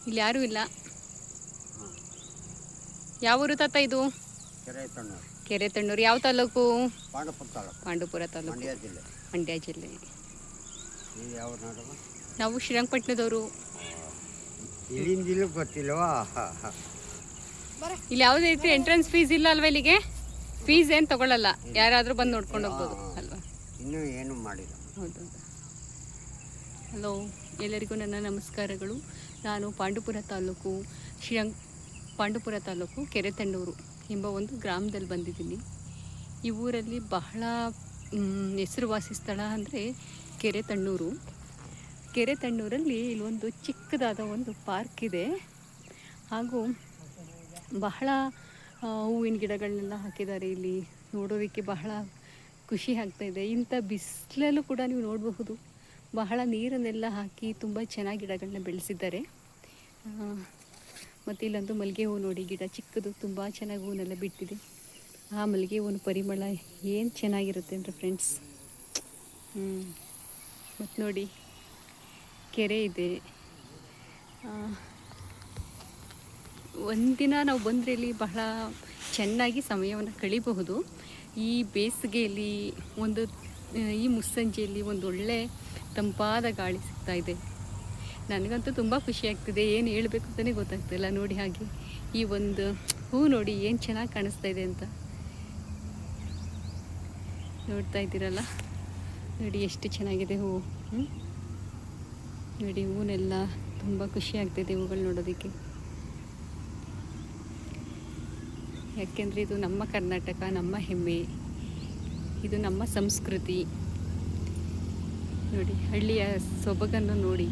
ಇಲ್ಲಿ ಯಾರೂ ಇಲ್ಲ. ಯಾವ ಊರು ತಾತ ಇದು? ಕೆರೆ ತಣ್ಣೂರು. ಯಾವ ತಾಲೂಕು? ಪಾಂಡುಪುರ ತಾಲೂಕು, ಮಂಡ್ಯ ಜಿಲ್ಲೆ. ನಾವು ಶ್ರೀರಂಗಪಟ್ಟಣದವರು. ಗೊತ್ತಿಲ್ವಾ? ಇಲ್ಲಿ ಯಾವುದೇ ರೀತಿ ಎಂಟ್ರೆನ್ಸ್ ಫೀಸ್ ಇಲ್ಲ ಅಲ್ವಾ? ಇಲ್ಲಿಗೆ ಫೀಸ್ ಏನು ತಗೊಳ್ಳಲ್ಲ, ಯಾರಾದರೂ ಬಂದು ನೋಡ್ಕೊಂಡು ಹೋಗ್ಬೋದು ಅಲ್ವಾ? ಇನ್ನೂ ಏನು ಮಾಡಿಲ್ಲ. ಹೌದು. ಹಲೋ, ಎಲ್ಲರಿಗೂ ನನ್ನ ನಮಸ್ಕಾರಗಳು. ನಾನು ಪಾಂಡುಪುರ ತಾಲೂಕು ಪಾಂಡುಪುರ ತಾಲೂಕು ಕೆರೆತಣ್ಣೂರು ಎಂಬ ಒಂದು ಗ್ರಾಮದಲ್ಲಿ ಬಂದಿದ್ದೀನಿ. ಈ ಊರಲ್ಲಿ ಬಹಳ ಹೆಸರುವಾಸಿ ಸ್ಥಳ ಅಂದರೆ ಕೆರೆತಣ್ಣೂರು. ಕೆರೆತಣ್ಣೂರಲ್ಲಿ ಇಲ್ಲೊಂದು ಚಿಕ್ಕದಾದ ಒಂದು ಪಾರ್ಕ್ ಇದೆ. ಹಾಗೂ ಬಹಳ ಹೂವಿನ ಗಿಡಗಳನ್ನೆಲ್ಲ ಹಾಕಿದ್ದಾರೆ. ಇಲ್ಲಿ ನೋಡೋದಕ್ಕೆ ಬಹಳ ಖುಷಿ ಆಗ್ತಾಯಿದೆ. ಇಂಥ ಬಿಸಿಲಲ್ಲೂ ಕೂಡ ನೀವು ನೋಡಬಹುದು, ಬಹಳ ನೀರನ್ನೆಲ್ಲ ಹಾಕಿ ತುಂಬ ಚೆನ್ನಾಗಿ ಗಿಡಗಳನ್ನ ಬೆಳೆಸಿದ್ದಾರೆ. ಮತ್ತು ಇಲ್ಲೊಂದು ಮಲ್ಲಿಗೆ ಹೂವು ನೋಡಿ, ಗಿಡ ಚಿಕ್ಕದು, ತುಂಬ ಚೆನ್ನಾಗಿ ಹೂವನ್ನೆಲ್ಲ ಬಿಟ್ಟಿದೆ. ಆ ಮಲ್ಲಿಗೆ ಹೂವಿನ ಪರಿಮಳ ಏನು ಚೆನ್ನಾಗಿರುತ್ತೆ ಅಂದರೆ ಫ್ರೆಂಡ್ಸ್. ಮತ್ತು ನೋಡಿ, ಕೆರೆ ಇದೆ. ಒಂದಿನ ನಾವು ಬಂದರೆ ಇಲ್ಲಿ ಬಹಳ ಚೆನ್ನಾಗಿ ಸಮಯವನ್ನು ಕಳೀಬಹುದು. ಈ ಬೇಸಿಗೆಯಲ್ಲಿ ಈ ಮುಸ್ಸಂಜೆಯಲ್ಲಿ ಒಂದೊಳ್ಳೆ ತಂಪಾದ ಗಾಳಿ ಸಿಗ್ತಾಯಿದೆ. ನನಗಂತೂ ತುಂಬ ಖುಷಿ ಆಗ್ತಿದೆ. ಏನು ಹೇಳಬೇಕು ಅಂತಲೇ ಗೊತ್ತಾಗ್ತಿಲ್ಲ. ನೋಡಿ, ಹಾಗೆ ಈ ಒಂದು ಹೂ ನೋಡಿ ಏನು ಚೆನ್ನಾಗಿ ಕಾಣಿಸ್ತಾ ಇದೆ ಅಂತ ನೋಡ್ತಾ ಇದ್ದೀರಲ್ಲ. ನೋಡಿ ಎಷ್ಟು ಚೆನ್ನಾಗಿದೆ ಹೂವು. ನೋಡಿ, ಹೂನೆಲ್ಲ ತುಂಬ ಖುಷಿ ಆಗ್ತಿದೆ ಹೂಗಳು ನೋಡೋದಕ್ಕೆ. ಯಾಕೆಂದರೆ ಇದು ನಮ್ಮ ಕರ್ನಾಟಕ, ನಮ್ಮ ಹೆಮ್ಮೆ, ಇದು ನಮ್ಮ ಸಂಸ್ಕೃತಿ. ನೋಡಿ, ಹಳ್ಳಿಯ ಸೊಬಗನ್ನು ನೋಡಿ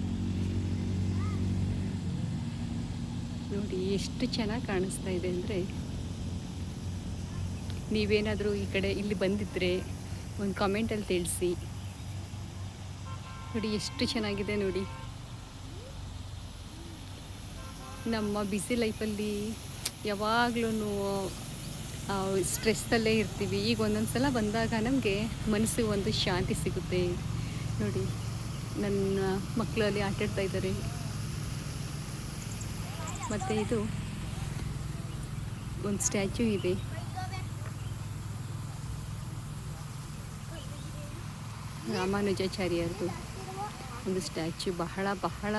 ಎಷ್ಟು ಚೆನ್ನಾಗಿ ಕಾಣಿಸ್ತಾ ಇದೆ ಅಂದರೆ. ನೀವೇನಾದರೂ ಈ ಕಡೆ ಇಲ್ಲಿ ಬಂದಿದ್ದರೆ ಒಂದು ಕಾಮೆಂಟಲ್ಲಿ ತಿಳಿಸಿ. ನೋಡಿ ಎಷ್ಟು ಚೆನ್ನಾಗಿದೆ ನೋಡಿ. ನಮ್ಮ ಬ್ಯುಸಿ ಲೈಫಲ್ಲಿ ಯಾವಾಗಲೂ ಸ್ಟ್ರೆಸ್ಸಲ್ಲೇ ಇರ್ತೀವಿ. ಈಗ ಒಂದೊಂದು ಸಲ ಬಂದಾಗ ನಮಗೆ ಮನಸ್ಸಿಗೆ ಒಂದು ಶಾಂತಿ ಸಿಗುತ್ತೆ. ನೋಡಿ, ನನ್ನ ಮಕ್ಕಳು ಅಲ್ಲಿ ಆಟಾಡ್ತಾ ಇದ್ದಾರೆ. ಮತ್ತು ಇದು ಒಂದು ಸ್ಟ್ಯಾಚ್ಯೂ ಇದೆ. ರಾಮಾನುಜಾಚಾರ್ಯರದು ಒಂದು ಸ್ಟ್ಯಾಚ್ಯೂ. ಬಹಳ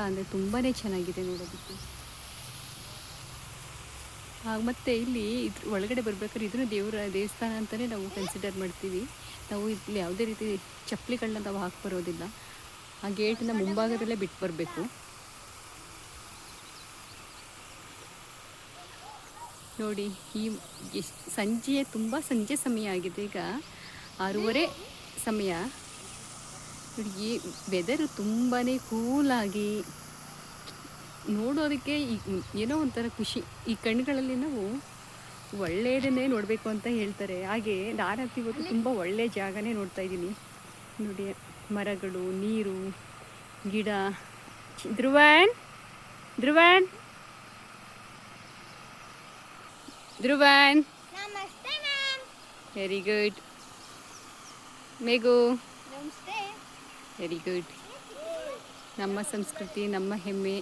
ಅಂದರೆ ತುಂಬಾ ಚೆನ್ನಾಗಿದೆ ನೋಡೋದಕ್ಕೆ. ಮತ್ತು ಇಲ್ಲಿ ಇದ್ರ ಒಳಗಡೆ ಬರಬೇಕಾದ್ರೆ ಇದನ್ನು ದೇವಸ್ಥಾನ ಅಂತಲೇ ನಾವು ಕನ್ಸಿಡರ್ ಮಾಡ್ತೀವಿ. ನಾವು ಇಲ್ಲಿ ಯಾವುದೇ ರೀತಿ ಚಪ್ಪಲಿಗಳನ್ನ ನಾವು ಹಾಕಿ ಬರೋದಿಲ್ಲ. ಆ ಗೇಟಿನ ಮುಂಭಾಗದಲ್ಲೇ ಬಿಟ್ಟು ಬರಬೇಕು. ನೋಡಿ, ಸಂಜೆ ಸಮಯ ಆಗಿದೆ. ಈಗ 6:30 ಸಮಯ. ನೋಡಿ, ಈ ವೆದರು ತುಂಬಾ ಕೂಲಾಗಿ ನೋಡೋದಕ್ಕೆ ಏನೋ ಒಂಥರ ಖುಷಿ. ಈ ಕಣ್ಣುಗಳಲ್ಲಿ ನಾವು ಒಳ್ಳೆಯದನ್ನೇ ನೋಡಬೇಕು ಅಂತ ಹೇಳ್ತಾರೆ. ಹಾಗೆ ನಾನಂತೂ ಇವತ್ತು ತುಂಬ ಒಳ್ಳೆಯ ಜಾಗನೇ ನೋಡ್ತಾ ಇದ್ದೀನಿ. ನೋಡಿ, ಮರಗಳು, ನೀರು, ಗಿಡ. Dhruvan very good. Meghu very good. ನಮ್ಮ ಸಂಸ್ಕೃತಿ, ನಮ್ಮ ಹೆಮ್ಮೆ.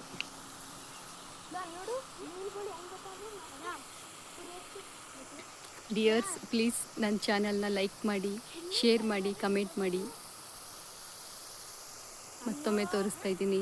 ಡಿಯರ್ಸ್, ಪ್ಲೀಸ್ ನನ್ನ ಚಾನಲ್ನ ಲೈಕ್ ಮಾಡಿ, ಶೇರ್ ಮಾಡಿ, ಕಮೆಂಟ್ ಮಾಡಿ. ಮತ್ತೊಮ್ಮೆ ತೋರಿಸ್ತಾ ಇದ್ದೀನಿ.